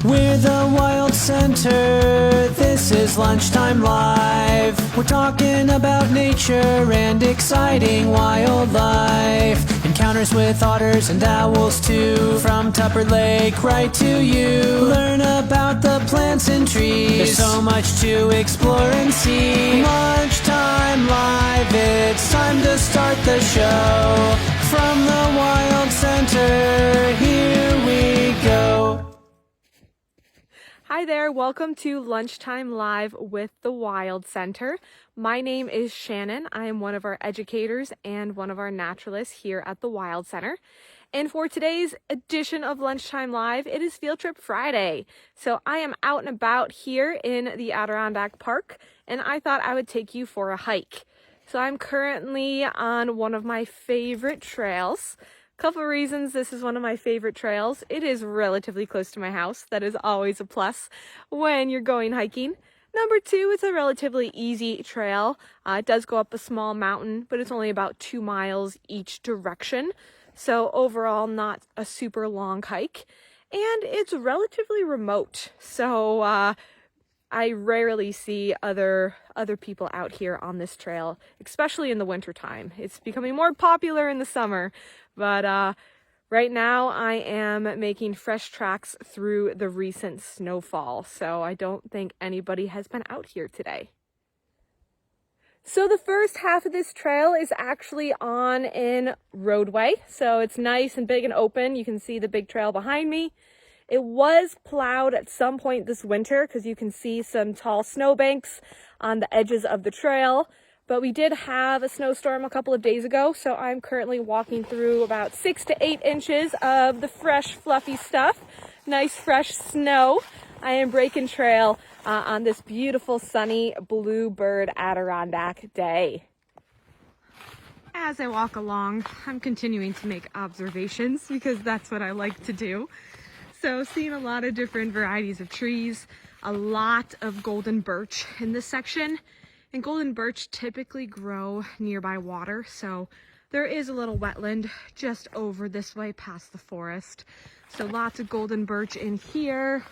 We're the Wild Center, this is Lunchtime Live. We're talking about nature and exciting wildlife. Encounters with otters and owls too, from Tupper Lake right to you. Learn about the plants and trees, there's so much to explore and see. Lunchtime Live, it's time to start the show. From the Wild Center, here we go. Hi there, welcome to Lunchtime Live with the Wild Center. My name is Shannon. I am one of our educators and one of our naturalists here at the Wild Center. And for today's edition of Lunchtime Live, it is Field Trip Friday. So I am out and about here in the Adirondack Park, and I thought I would take you for a hike. So I'm currently on one of my favorite trails. Couple of reasons this is one of my favorite trails. It is relatively close to my house. That is always a plus when you're going hiking. Number two, it's a relatively easy trail. It does go up a small mountain, but it's only about 2 miles each direction. So overall, not a super long hike. And it's relatively remote. So I rarely see other people out here on this trail, especially in the wintertime. It's becoming more popular in the summer, but right now I am making fresh tracks through the recent snowfall, so I don't think anybody has been out here today. So the first half of this trail is actually on in Roadway, so it's nice and big and open. You can see the big trail behind me. It was plowed at some point this winter because you can see some tall snowbanks on the edges of the trail. But we did have a snowstorm a couple of days ago, so I'm currently walking through about 6 to 8 inches of the fresh, fluffy stuff. Nice, fresh snow. I am breaking trail on this beautiful, sunny, bluebird Adirondack day. As I walk along, I'm continuing to make observations because that's what I like to do. So seeing a lot of different varieties of trees, a lot of golden birch in this section. And golden birch typically grow nearby water, so there is a little wetland just over this way past the forest. So lots of golden birch in here,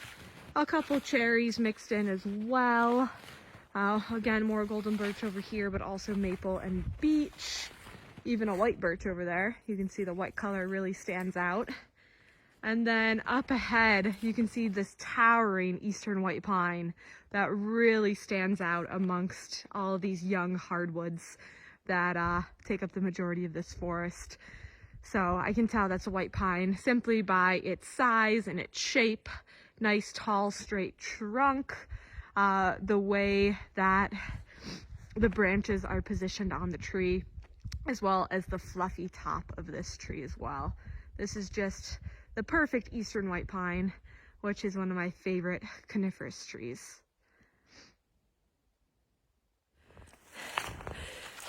a couple cherries mixed in as well. Again, more golden birch over here, but also maple and beech. Even a white birch over there. You can see the white color really stands out. And then up ahead, you can see this towering eastern white pine that really stands out amongst all of these young hardwoods that take up the majority of this forest. So I can tell that's a white pine simply by its size and its shape. Nice, tall, straight trunk. The way that the branches are positioned on the tree, as well as the fluffy top of this tree as well. This is just the perfect eastern white pine, which is one of my favorite coniferous trees.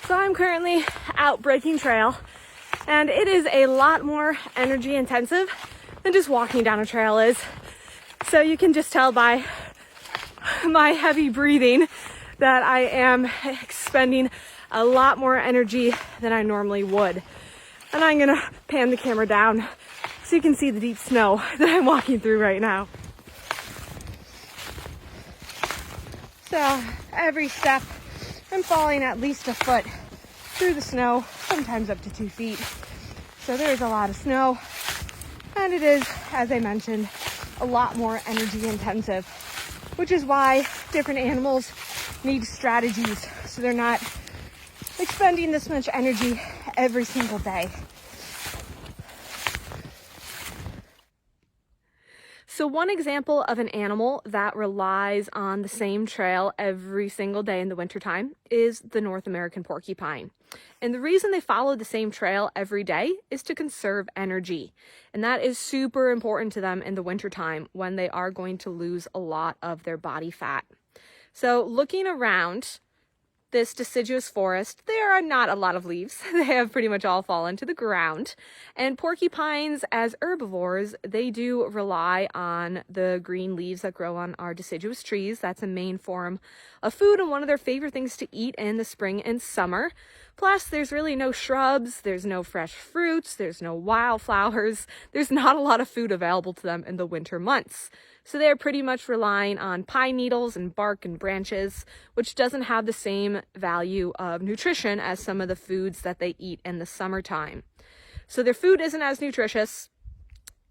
So I'm currently out breaking trail, and it is a lot more energy intensive than just walking down a trail is. So you can just tell by my heavy breathing that I am expending a lot more energy than I normally would. And I'm gonna pan the camera down so you can see the deep snow that I'm walking through right now. So every step I'm falling at least a foot through the snow, sometimes up to 2 feet. So there's a lot of snow, and it is, as I mentioned, a lot more energy intensive, which is why different animals need strategies so they're not expending this much energy every single day. So one example of an animal that relies on the same trail every single day in the wintertime is the North American porcupine. And the reason they follow the same trail every day is to conserve energy. And that is super important to them in the wintertime when they are going to lose a lot of their body fat. So looking around this deciduous forest, there are not a lot of leaves. They have pretty much all fallen to the ground. And porcupines, as herbivores, they do rely on the green leaves that grow on our deciduous trees. That's a main form of food and one of their favorite things to eat in the spring and summer. Plus, there's really no shrubs, there's no fresh fruits, there's no wildflowers, there's not a lot of food available to them in the winter months. So they're pretty much relying on pine needles and bark and branches, which doesn't have the same value of nutrition as some of the foods that they eat in the summertime. So their food isn't as nutritious.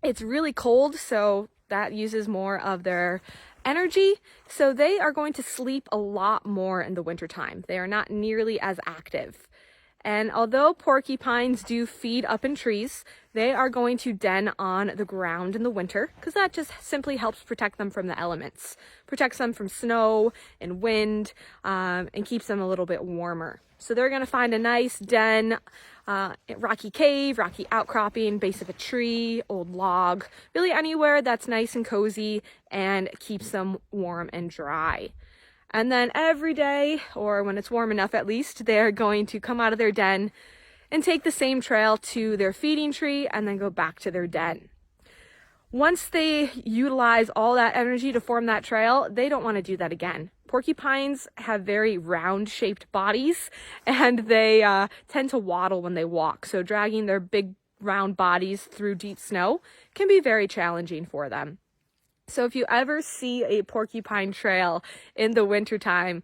It's really cold, so that uses more of their energy. So they are going to sleep a lot more in the wintertime. They are not nearly as active. And although porcupines do feed up in trees, they are going to den on the ground in the winter because that just simply helps protect them from the elements, protects them from snow and wind, and keeps them a little bit warmer. So they're going to find a nice den, rocky cave, rocky outcropping, base of a tree, old log, really anywhere that's nice and cozy and keeps them warm and dry. And then every day, or when it's warm enough at least, they're going to come out of their den and take the same trail to their feeding tree and then go back to their den. Once they utilize all that energy to form that trail, they don't want to do that again. Porcupines have very round-shaped bodies, and they tend to waddle when they walk. So dragging their big round bodies through deep snow can be very challenging for them. So if you ever see a porcupine trail in the wintertime,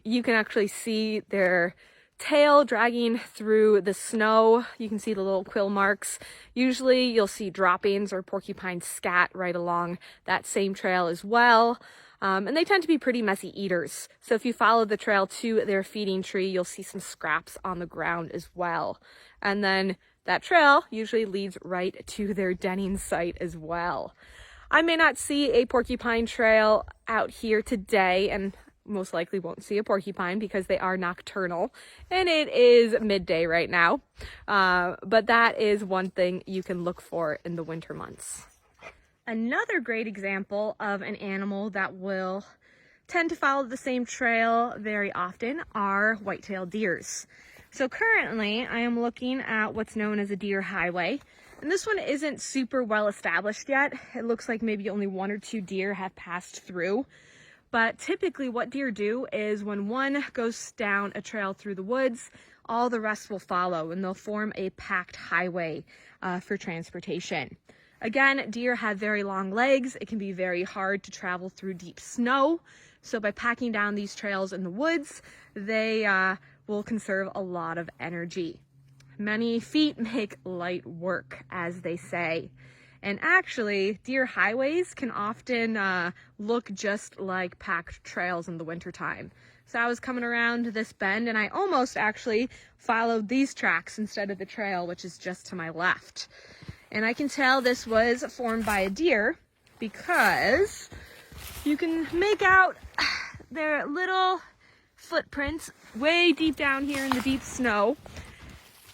you can actually see their tail dragging through the snow. You can see the little quill marks. Usually you'll see droppings or porcupine scat right along that same trail as well. And they tend to be pretty messy eaters. So if you follow the trail to their feeding tree, you'll see some scraps on the ground as well. And then that trail usually leads right to their denning site as well. I may not see a porcupine trail out here today, and most likely won't see a porcupine because they are nocturnal and it is midday right now. But that is one thing you can look for in the winter months. Another great example of an animal that will tend to follow the same trail very often are white-tailed deers. So currently I am looking at what's known as a deer highway. And this one isn't super well established yet. It looks like maybe only 1 or 2 deer have passed through. But typically what deer do is when one goes down a trail through the woods, all the rest will follow and they'll form a packed highway for transportation. Again, deer have very long legs. It can be very hard to travel through deep snow. So by packing down these trails in the woods, they will conserve a lot of energy. Many feet make light work, as they say. And actually, deer highways can often look just like packed trails in the wintertime. So I was coming around this bend and I almost actually followed these tracks instead of the trail, which is just to my left. And I can tell this was formed by a deer because you can make out their little footprints way deep down here in the deep snow.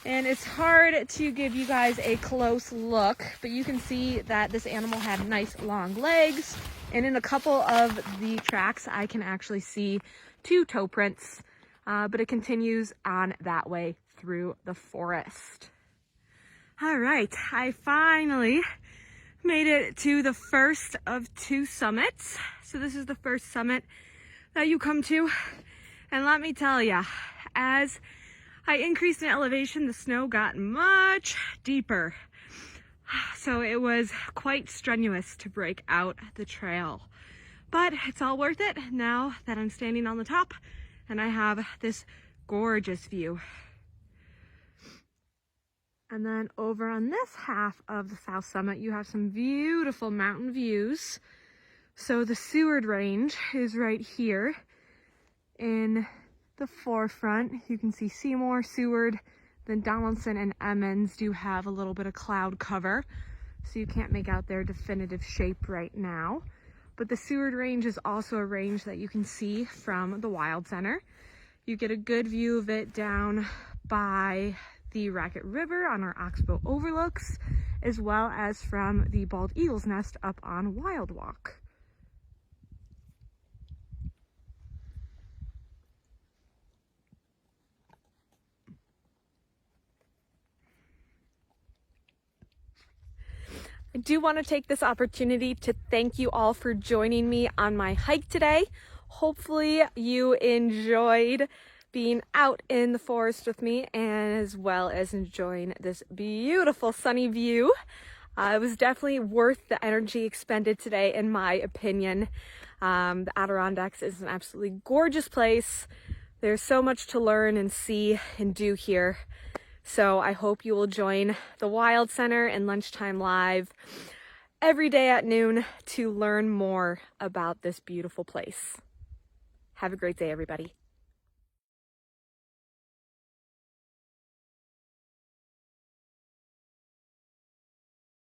And it's hard to give you guys a close look, but you can see that this animal had nice long legs. And in a couple of the tracks, I can actually see 2 toe prints, but it continues on that way through the forest. All right, I finally made it to the first of 2 summits. So this is the first summit that you come to. And let me tell you, as I increased in elevation, the snow got much deeper. So it was quite strenuous to break out the trail. But it's all worth it now that I'm standing on the top and I have this gorgeous view. And then over on this half of the South Summit, you have some beautiful mountain views. So the Seward Range is right here in the forefront. You can see Seymour, Seward, then Donaldson and Emmons do have a little bit of cloud cover, so you can't make out their definitive shape right now. But the Seward Range is also a range that you can see from the Wild Center. You get a good view of it down by the Racket River on our Oxbow overlooks, as well as from the Bald Eagle's Nest up on Wild Walk. I do want to take this opportunity to thank you all for joining me on my hike today. Hopefully you enjoyed being out in the forest with me, and as well as enjoying this beautiful sunny view. It was definitely worth the energy expended today, in my opinion. The Adirondacks is an absolutely gorgeous place. There's so much to learn and see and do here. So I hope you will join the Wild Center and Lunchtime Live every day at noon to learn more about this beautiful place. Have a great day, everybody.